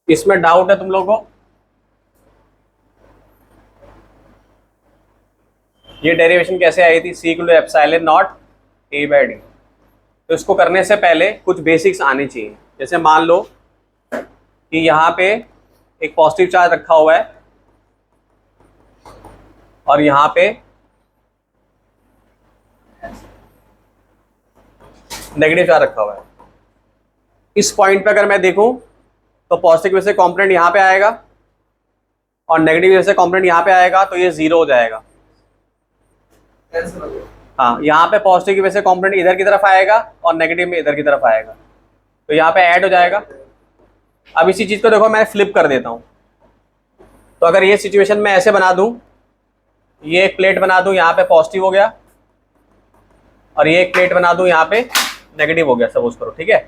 इसमें डाउट है तुम लोगों को? ये डेरिवेशन कैसे आई थी? C equal to epsilon naught A by D. तो इसको करने से पहले कुछ बेसिक्स आने चाहिए। जैसे मान लो कि यहाँ पे एक पॉजिटिव चार्ज रखा हुआ है और यहाँ पे नेगेटिव चार्ज रखा हुआ है। इस पॉइंट पे अगर मैं देखूं तो पॉजिटिव वजह से कॉम्पोनेंट यहाँ पे आएगा और नेगेटिव वजह से कॉम्पोनेंट यहाँ पे आएगा, तो ये जीरो हो जाएगा। हाँ, यहाँ पे पॉजिटिव की वजह से कॉम्पोनेंट इधर की तरफ आएगा और नेगेटिव में इधर की तरफ आएगा, तो यहाँ पे ऐड हो जाएगा। अब इसी चीज को देखो मैं फ्लिप कर देता हूँ। तो अगर ये सिचुएशन में ऐसे बना दूं, ये एक प्लेट बना दूं, यहाँ पे पॉजिटिव हो गया, और ये एक प्लेट बना दूं, यहाँ पे नेगेटिव हो गया, सपोज करो, ठीक है।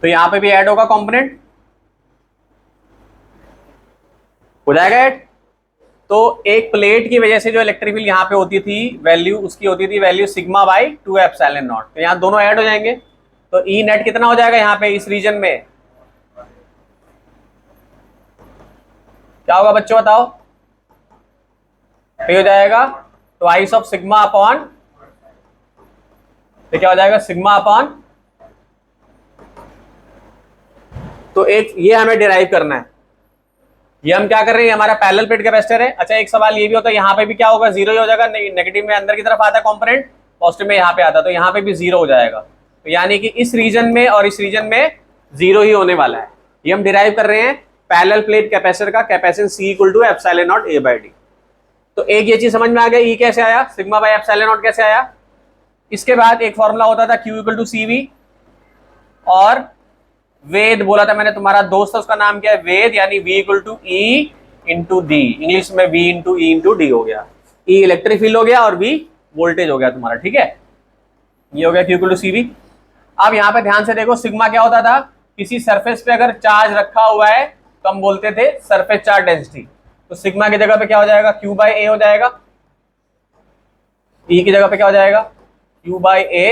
तो यहाँ पे भी ऐड होगा कंपोनेंट, हो जाएगा ऐड। तो एक प्लेट की वजह से जो इलेक्ट्रिक फील्ड यहाँ पे होती थी वैल्यू, उसकी होती थी value sigma by 2 epsilon not. तो यहाँ दोनों ऐड हो जाएंगे, तो ई नेट कितना हो जाएगा यहाँ पे इस रीजन में? क्या होगा बच्चों बताओ? ये हो जाएगा ट्वाइस ऑफ सिग्मा अपॉन, तो क्या हो जाएगा सिग्मा अपॉन। तो एक ये हमें डिराइव करना है। ये हम क्या कर रहे हैं, हमारा पैरेलल प्लेट कैपेसिटर है। अच्छा, एक सवाल ये भी होता है यहाँ पे भी क्या होगा, जीरो ही हो जाएगा। नेगेटिव में अंदर की तरफ आता है कंपोनेंट, पॉजिटिव में यहाँ पे आता है, तो यहाँ पे भी जीरो हो जाएगा। तो यानी कि इस रीजन में और इस रीजन में जीरो ही होने वाला है। ये हम डिराइव कर रहे हैं पैरेलल प्लेट कैपेसिटर का capacitance C equal to epsilon naught A by d. तो एक ये चीज समझ में आ गया, E कैसे आया, सिग्मा बाई एप्सिलॉन नॉट कैसे आया। इसके बाद एक फॉर्मूला होता था Q इक्वल टू CV, और वेद बोला था मैंने, तुम्हारा दोस्त है, उसका नाम क्या है, वेद, यानी V equal to E into d. English में V into E into d हो गया। E इलेक्ट्रिक फील्ड हो गया और V वोल्टेज हो गया तुम्हारा, ठीक है। ये हो गया Q इक्वल टू CV। अब यहाँ पे ध्यान से देखो, सिग्मा क्या होता था, किसी सरफेस पे अगर चार्ज रखा हुआ है तो हम बोलते थे सरफेस चार्ज डेंसिटी। तो सिग्मा की जगह पे क्या हो जाएगा, Q बाई A हो जाएगा। E की जगह पे क्या हो जाएगा, Q by A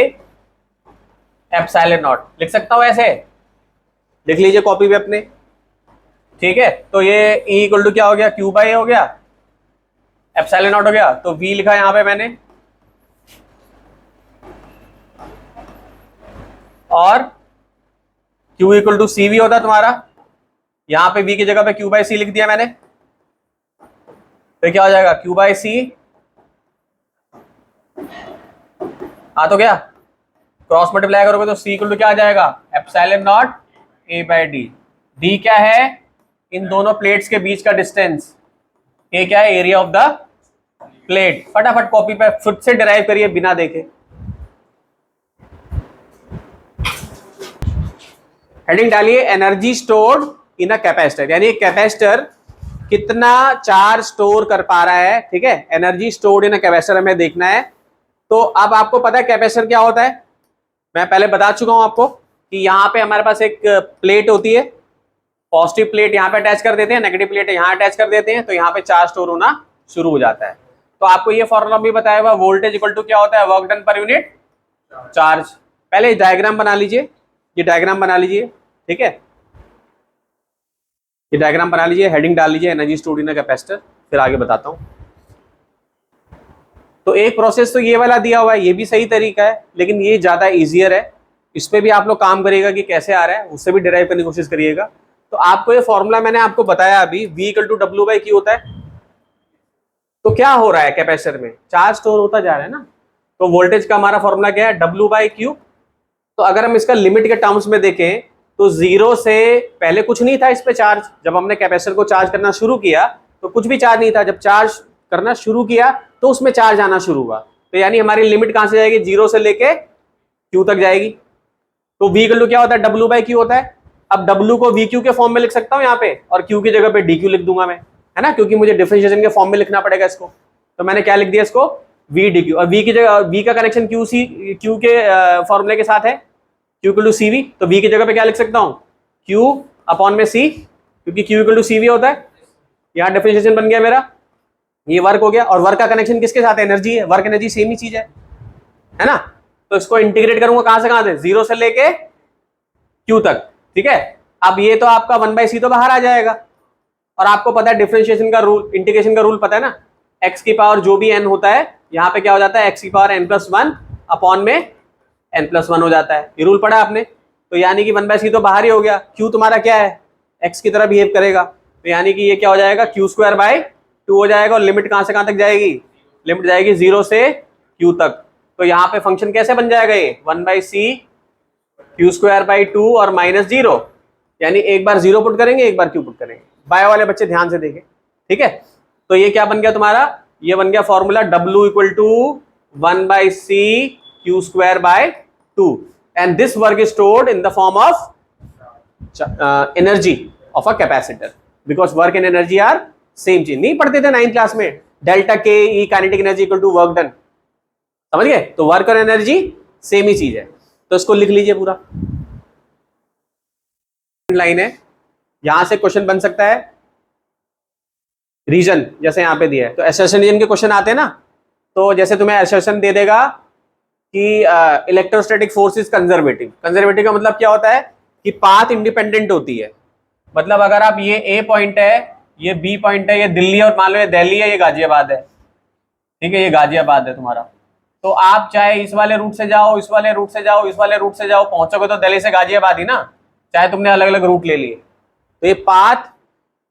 epsilon not. लिख सकता हूं ऐसे, लिख लीजिए कॉपी पे अपने, ठीक है। तो ये E इक्वल टू क्या हो गया, Q बाई A हो गया, एप्सिलॉन नॉट हो गया। तो V लिखा यहां पे मैंने, और Q इक्वल टू CV होता तुम्हारा, यहां पे V की जगह पे Q बाई C लिख दिया मैंने। तो क्या हो जाएगा, Q बाई C आ तो गया, क्रॉस मल्टीप्लाई करोगे तो C इक्वल टू क्या आ जाएगा, epsilon naught A by D. D क्या है, इन दोनों प्लेट्स के बीच का डिस्टेंस। ए क्या है, एरिया ऑफ द प्लेट। फटाफट कॉपी पे खुद से डिराइव करिए बिना देखे। हेडिंग डालिए energy stored in a capacitor, यानी कैपेसिटर कितना चार्ज स्टोर कर पा रहा है, ठीक है। Energy stored in a capacitor हमें देखना है। तो अब आपको पता है कैपेसिटर क्या होता है, मैं पहले बता चुका हूं आपको कि यहाँ पे हमारे पास एक प्लेट होती है, पॉजिटिव प्लेट यहाँ पे अटैच कर देते हैं, नेगेटिव प्लेट यहाँ अटैच कर देते हैं, तो यहाँ पे चार्ज स्टोर होना शुरू हो जाता है। तो आपको ये फॉर्मूला भी बताया हुआ, वोल्टेज इक्वल टू क्या होता है, work done per unit charge. पहले डायग्राम बना लीजिए, ये डायग्राम बना लीजिए, ठीक है। ये डायग्राम बना लीजिए, हेडिंग डाल लीजिए energy stored in a capacitor, फिर आगे बताता हूँ। तो एक प्रोसेस तो ये वाला दिया हुआ है, ये भी सही तरीका है, लेकिन ये ज्यादा इजियर है। इस पे भी आप लोग काम करिएगा कि कैसे आ रहा है, उससे भी डिराइव करने की कोशिश करिएगा। तो आपको ये फॉर्मूला मैंने आपको बताया अभी, V equal to W by Q होता है। तो क्या हो रहा है कैपेसिटर में, चार्ज स्टोर होता जा रहा है ना। तो वोल्टेज का हमारा फॉर्मूला क्या है, W बाई Q। तो अगर हम इसका लिमिट के टर्म्स में देखें तो जीरो से पहले कुछ नहीं था इस पे चार्ज। जब हमने कैपेसिटर को चार्ज करना शुरू किया तो कुछ भी चार्ज नहीं था, जब चार्ज करना शुरू किया तो उसमें चार्ज आना शुरू हुआ। तो यानी हमारी लिमिट कहां से जाएगी, जीरो से लेके Q तक जाएगी। तो V इक्वल टू क्या होता है, W बाई Q होता है। अब W को VQ के फॉर्म में लिख सकता हूं यहाँ पे, और Q की जगह पे DQ लिख दूंगा मैं, है ना, क्योंकि मुझे डिफरेंशिएशन के फॉर्म में लिखना पड़ेगा इसको। तो मैंने क्या लिख दिया इसको, V DQ, और V की जगह V का कनेक्शन Q के फॉर्मूले के साथ है, Q इक्वल टू CV। तो V की जगह पे क्या लिख सकता हूँ, Q अपॉन में C, क्योंकि Q इक्वल टू CV होता है। यहाँ डिफरेंशिएशन बन गया मेरा, ये वर्क हो गया। और वर्क का कनेक्शन किसके साथ है, एनर्जी है, वर्क एनर्जी सेम ही चीज है ना। तो इसको इंटीग्रेट करूंगा कहां से, जीरो से लेके Q तक, ठीक है। अब ये तो आपका 1/c तो बाहर आ जाएगा, और आपको पता है डिफरेंशिएशन का रूल, इंटीग्रेशन का रूल पता है ना, x की पावर जो भी n होता है यहाँ पे क्या हो जाता है, x की पावर n+1 अपॉन में n+1 हो जाता है। ये रूल पढ़ा आपने। तो यानी कि 1/c तो बाहर ही हो गया, Q तुम्हारा क्या है, x की तरह बिहेव करेगा, तो यानी कि ये क्या हो जाएगा, Q²/2 हो जाएगा। और लिमिट कहां से कहां तक जाएगी, लिमिट जाएगी 0 से Q तक। तो यहाँ पे फंक्शन कैसे बन जाएगा, ये 1/c Q²/2 और -0, यानी एक बार 0 पुट करेंगे, एक बार Q पुट करेंगे। बायो वाले बच्चे ध्यान से देखें, ठीक है। तो ये क्या बन गया तुम्हारा, ये बन गया formula W = 1/c Q²/2 and this work is stored in the form of energy of a capacitor, because work and energy are same चीज। नहीं पढ़ते थे 9th क्लास में, delta K E kinetic energy equal to work done, समझ गए। तो work और energy same ही चीज है। तो इसको लिख लीजिए पूरा, लाइन है, यहां से क्वेश्चन बन सकता है रीजन, जैसे यहां पे दिया है। तो असर्शन रीजन के क्वेश्चन आते हैं ना, तो जैसे तुम्हें असर्शन दे देगा कि electrostatic force is conservative. Conservative का मतलब क्या होता है कि पाथ इंडिपेंडेंट होती है। मतलब अगर आप ये ए पॉइंट है, ये बी पॉइंट है, ये दिल्ली और मान लो ये दिल्ली है, ये गाजियाबाद है, ठीक है, ये गाजियाबाद है तुम्हारा। तो आप चाहे इस वाले रूट से जाओ, इस वाले रूट से जाओ, इस वाले रूट से जाओ, पहुंचोगे तो दिल्ली से गाजियाबाद ही ना, चाहे तुमने अलग अलग रूट ले लिए। तो ये पाथ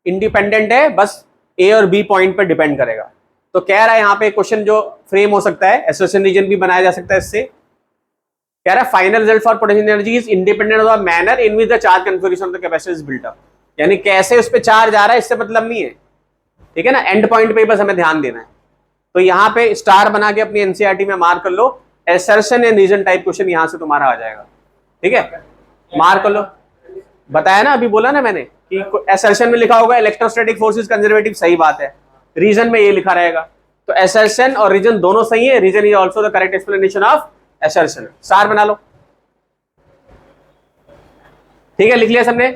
इंडिपेंडेंट है, बस ए और बी पॉइंट पर डिपेंड करेगा। तो कह रहा है यहाँ पे क्वेश्चन जो फ्रेम हो सकता है, एसोसिएशन रीजन भी बनाया जा सकता है इससे। कह रहा है final result for potential energy is independent of the manner in which the charge configuration of the capacitor is built up. यानी कैसे उस पर चार्ज आ रहा है इससे मतलब नहीं है, ठीक है ना, एंड पॉइंट पे बस हमें ध्यान देना है। तो यहाँ पे स्टार बना के अपनी एनसीईआरटी में मार्क कर लो, assertion and reason type question यहाँ से तुम्हारा आ जाएगा, ठीक है, मार्क कर लो। बताया ना, अभी बोला ना मैंने कि एसर्शन में लिखा होगा इलेक्ट्रोस्टैटिक फोर्स इज कंजर्वेटिव, सही बात है। रीजन में ये लिखा रहेगा। तो एसर्शन और रीजन दोनों सही है, reason is also the correct explanation of assertion. Star बना लो, ठीक है, लिख लिया सबने।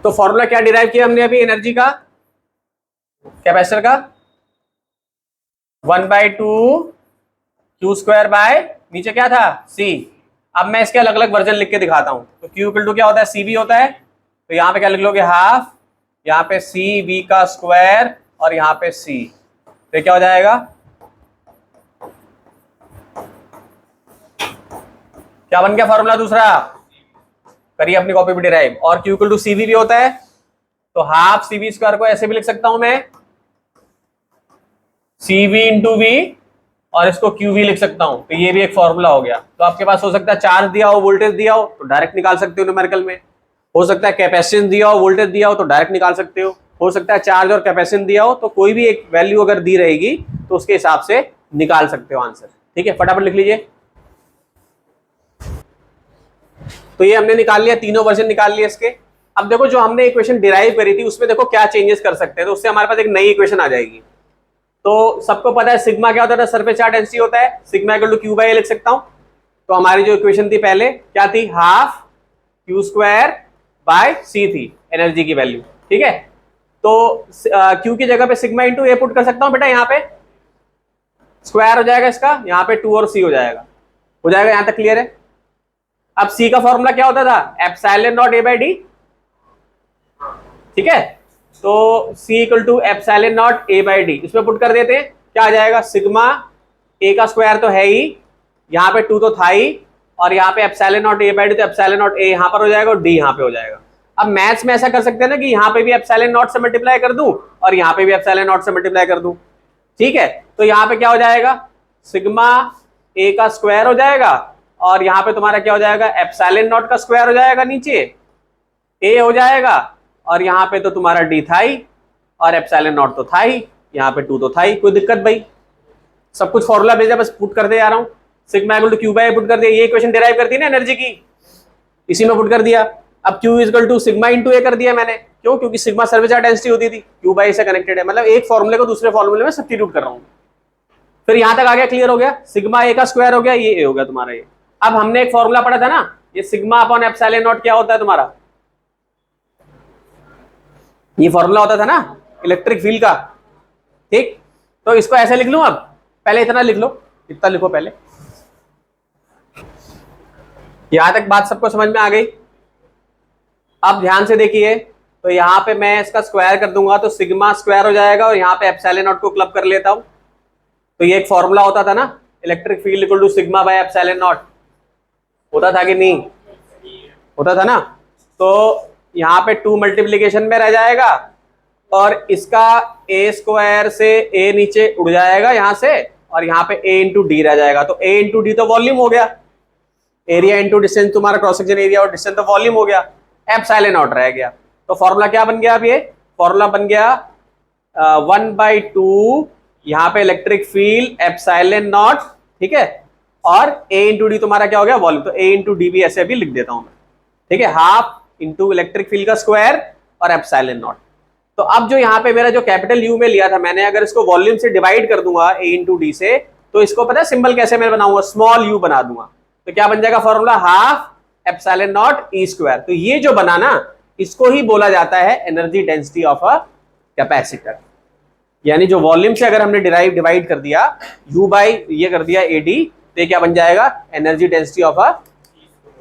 तो फॉर्मूला क्या डिराइव किया हमने अभी एनर्जी का, कैपेसिटर का, 1/2 Q² नीचे क्या था C। अब मैं इसके अलग अलग वर्जन लिख के दिखाता हूं। तो Q = टू क्या होता है, CV होता है। तो यहाँ पे क्या लिख लोगे, हाफ, यहाँ पे CV का स्क्वायर और यहाँ पे C। तो क्या हो जाएगा, क्या बन गया फॉर्मूला दूसरा, करिए अपनी कॉपी पे डिराइव। और Q = CV भी होता है, तो हाफ CV² को ऐसे भी लिख सकता हूं मैं, CV × V, और इसको QV लिख सकता हूं। तो ये भी एक फॉर्मूला हो गया। तो आपके पास हो सकता है चार्ज दिया हो, वोल्टेज दिया हो, तो डायरेक्ट निकाल सकते हो न्यूमेरिकल में। हो सकता है कैपेसिटेंस दिया हो, वोल्टेज दिया हो, तो डायरेक्ट निकाल सकते हो सकता है चार्ज और कैपेसिटेंस दिया हो, तो कोई भी एक वैल्यू अगर दी रहेगी तो उसके हिसाब से निकाल सकते हो आंसर, ठीक है। फटाफट लिख लीजिए। तो ये हमने निकाल लिया, तीनों वर्जन निकाल लिए इसके। अब देखो जो हमने इक्वेशन डिराइव करी थी उसमें देखो क्या चेंजेस कर सकते हैं, तो उससे हमारे पास एक नई इक्वेशन आ जाएगी। तो सबको पता है सिग्मा क्या होता है, सरफेस चार्ज डेंसिटी होता है, सिग्मा = Q/A लिख सकता हूं। तो हमारी जो इक्वेशन थी पहले क्या थी, हाफ Q²/C थी एनर्जी की वैल्यू, ठीक है। तो Q की जगह पे सिग्मा × A पुट कर सकता हूं बेटा, यहाँ पे स्क्वायर हो जाएगा इसका, यहाँ पे 2 और C हो जाएगा, यहां तक क्लियर है। अब C का फॉर्मूला क्या होता था, ε0 A/d, ठीक है। तो C = ε0 A/d, इसमें पुट कर देते हैं, क्या आ जाएगा, सिग्मा A का स्क्वायर तो है ही, यहाँ पे 2 तो था ही, और यहाँ पे ε0 A/d, तो ε0 A यहाँ पर हो जाएगा और D यहाँ पे हो जाएगा। अब मैथ्स में ऐसा कर सकते हैं ना कि यहाँ पे भी ε0 से मल्टीप्लाई कर दूं और यहाँ पे भी ε0 से मल्टीप्लाई कर दूं, ठीक है। तो यहाँ पे क्या हो जाएगा, सिग्मा A का स्क्वायर हो जाएगा, और यहाँ पे तुम्हारा क्या हो जाएगा, ε0 का स्क्वायर हो जाएगा, नीचे A हो जाएगा, और यहाँ पे तो तुम्हारा D था ही, और ε0 तो था ही, यहाँ पे 2 तो था ही। कोई दिक्कत भाई, सब कुछ फॉर्मूला भेजा, बस पुट करते जा रहा हूँ। सिग्मा = Q/A पुट कर दिया, ये इक्वेशन डिराइव करती है ना एनर्जी की, इसी में पुट कर दिया। अब Q = सिग्मा × A कर दिया मैंने, क्यों, क्योंकि सिग्मा सर्विस चार्ज डेंसिटी होती थी, Q/A से कनेक्टेड है, मतलब एक फॉर्मूले को दूसरे फॉर्मूले में सब्स्टिट्यूट कर रहा हूँ। फिर यहां तक आ गया, क्लियर हो गया, सिग्मा A का स्क्वायर हो गया, ये A हो गया तुम्हारा ये। अब हमने एक फॉर्मूला पढ़ा था ना, ये सिग्मा/ε0 क्या होता है तुम्हारा, ये फॉर्मूला होता था ना इलेक्ट्रिक फील्ड का, ठीक। तो इसको ऐसे लिख लूं, अब पहले इतना लिख लो, इतना लिखो पहले। यहां तक बात सबको समझ में आ गई, अब ध्यान से देखिए, तो यहाँ पे मैं इसका स्क्वायर कर दूंगा तो सिग्मा स्क्वायर हो जाएगा, और यहाँ पे एप्सिलॉन नॉट को क्लब कर लेता हूँ। तो ये एक फॉर्मूला होता था ना, electric field equal to sigma by epsilon naught, होता था कि नहीं? होता था ना। तो यहाँ पे 2 मल्टीप्लीकेशन में रह जाएगा, और इसका ए स्क्वायर से ए नीचे उड़ जाएगा यहाँ से, और यहाँ पे a इंटू डी रह जाएगा। तो a इंटू डी तो वॉल्यूम हो गया, एरिया इंटू डिस्टेंस तुम्हारा क्रॉस सेक्शन एरिया, और डिस्टेंस तो वॉल्यूम हो गया, एप्सिलॉन नॉट रह गया। तो फॉर्मूला क्या बन गया? अब ये फॉर्मूला बन गया 1/2 यहाँ पे इलेक्ट्रिक फील्ड एप्सिलॉन नॉट, ठीक है, और a इंटू डी तुम्हारा क्या हो गया? वॉल्यूम। तो a इंटू डी भी ऐसे भी लिख देता हूं मैं, ठीक है, हाफ इंटू इलेक्ट्रिक फील्ड का स्क्वायर और एप्सिलॉन नॉट। तो अब जो यहाँ पे मेरा जो कैपिटल यू में लिया था मैंने, अगर इसको वॉल्यूम से डिवाइड कर दूंगा a इंटू डी से, तो इसको पता है सिंबल कैसे मैं बनाऊंगा? स्मॉल u बना दूंगा। तो क्या बन जाएगा formula? Half epsilon not E square. तो ये जो बना ना, इसको ही बोला जाता है energy density of a capacitor. यानी जो वॉल्यूम से अगर हमने डिवाइड कर दिया u बाई ये कर दिया ad, तो ये क्या बन जाएगा? Energy density of a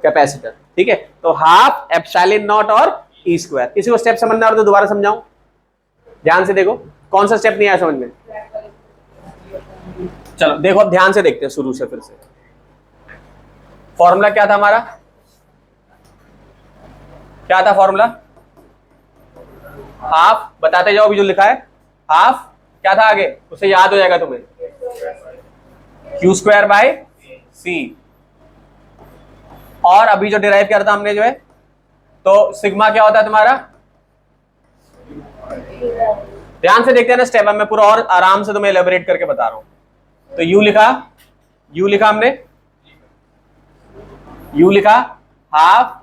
capacitor, ठीक है। तो हाफ एप्सिलॉन नॉट और ई स्क्वायर। किसी को स्टेप समझना और तो दोबारा समझाऊं? ध्यान से देखो, कौन सा स्टेप नहीं आया समझ में? चलो देखो, अब ध्यान से देखते हैं शुरू से फिर से। फॉर्मूला क्या था हमारा? क्या था फॉर्मूला? हाफ, बताते जाओ अभी जो लिखा है। हाफ क्या था आगे? उसे याद हो जाएगा तुम्हें, क्यू स्क्वायर बाय सी। और अभी जो डिराइव किया था हमने जो है, तो सिग्मा क्या होता है तुम्हारा? ध्यान से देखते हैं ना स्टेप, मैं पूरा और आराम से तुम्हें एलेबोरेट करके बता रहा हूं। तो यू लिखा हमने, यू लिखा, हाफ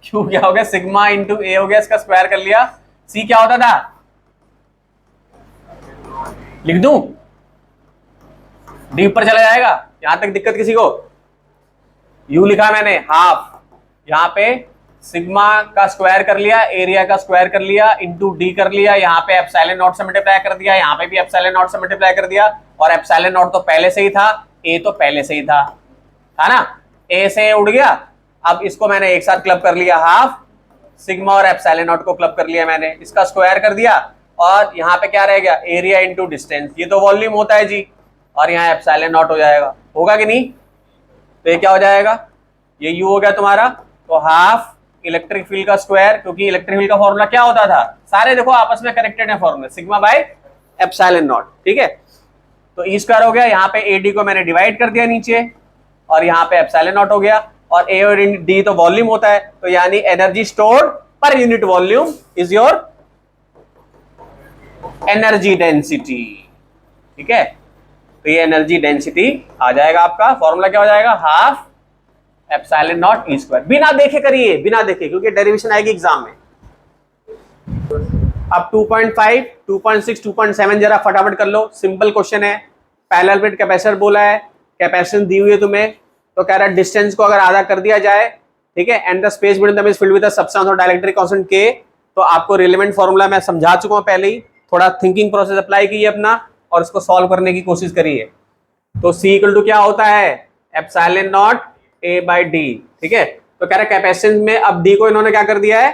क्यू क्या हो गया? सिग्मा इंटू ए हो गया, इसका स्क्वायर कर लिया। सी क्या होता था? लिख दूं? डी ऊपर चला जाएगा, यहां तक दिक्कत किसी को? यू लिखा मैंने हाफ, यहां पे सिग्मा का स्क्वायर कर लिया, एरिया का स्क्वायर कर लिया, इंटू डी कर लिया, यहाँ पे एप्सिलॉन नॉट से मल्टीप्लाई कर दिया, यहाँ पे भी एप्सिलॉन नॉट से मल्टीप्लाई कर दिया, और एप्सिलॉन नॉट तो पहले से ही था, ए तो पहले से ही था, है ना? ए से उड़ गया, अब इसको मैंने एक साथ क्लब कर लिया, हाफ सिग्मा और एप्सिलॉन नॉट को क्लब कर लिया मैंने, इसका स्क्वायर कर दिया, और यहाँ पे क्या रह गया? एरिया इंटू डिस्टेंस, ये तो वॉल्यूम होता है जी, और यहाँ एप्सिलॉन नॉट हो जाएगा, होगा कि नहीं? तो ये क्या हो जाएगा? ये यू हो गया तुम्हारा। तो हाफ इलेक्ट्रिक फील्ड का स्क्वायर, क्योंकि इलेक्ट्रिक फील्ड का फॉर्मूला क्या होता था? सारे देखो आपस में कनेक्टेड है formula, sigma by epsilon not, ठीक है। तो ई स्क्वायर हो गया, यहाँ पे एडी को मैंने डिवाइड कर दिया नीचे, और यहाँ पे एप्सिलॉन नॉट हो गया, और ए और डी तो वॉल्यूम होता है, तो यानी energy stored per unit volume is your energy density, ठीक है। तो ये एनर्जी डेंसिटी आ जाएगा आपका। फॉर्मूला क्या हो जाएगा? Half epsilon not E square. बिना देखे करिए, बिना देखे, क्योंकि डेरिवेशन आएगी एग्जाम में। अब 2.5, 2.6, 2.7 जरा फटाफट कर लो, सिंपल क्वेश्चन है। पैरेलल प्लेट कैपेसिटर बोला है, कैपेसिटेंस दी हुई है तुम्हें, तो कह रहा है डिस्टेंस को अगर आधा कर दिया जाए, ठीक है, and the space between them is filled with the substance और डाइलेक्ट्रिक कांस्टेंट के। तो आपको रिलेवेंट फॉर्मूला मैं समझा चुका हूं पहले ही, थोड़ा थिंकिंग प्रोसेस अप्लाई कीजिए अपना, और इसको सॉल्व करने की कोशिश करिए। तो C इक्वल टू क्या होता है? Epsilon naught A by D, ठीक है। तो कह रहा है कैपेसिटेंस में अब D को इन्होंने क्या कर दिया है?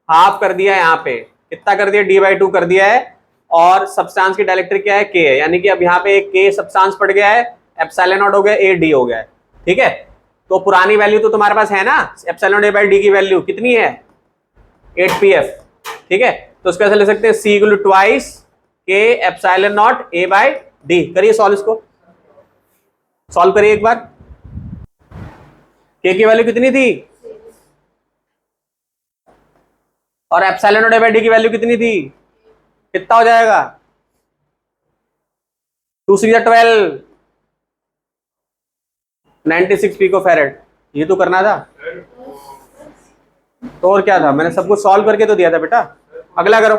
हाफ कर दिया है, यहाँ पे कितना कर दिया? D/2 कर दिया है, और सब्सटेंस की डाइलेक्ट्रिक क्या है? K है, यानी कि अब यहाँ पे एक K सब्सटेंस पड़ गया है, एप्सिलॉन नॉट हो गया, A D हो गया है, ठीक है। तो पुरानी वैल्यू तो तुम्हारे पास है ना, एप्सिलॉन A बाई डी की वैल्यू कितनी है? 8pf, ठीक है। तो उसको ऐसे लिख सकते हैं C equal to twice K epsilon naught A by d. करिए सॉल्व, इसको सॉल्व करिए एक बार। K की वैल्यू कितनी थी? और epsilon naught A by d की वैल्यू कितनी थी? कितना हो जाएगा? 2 6 12, 96 पिकोफैरेड। ये तो करना था, तो और क्या था? मैंने सब कुछ सॉल्व करके तो दिया था बेटा। अगला करो।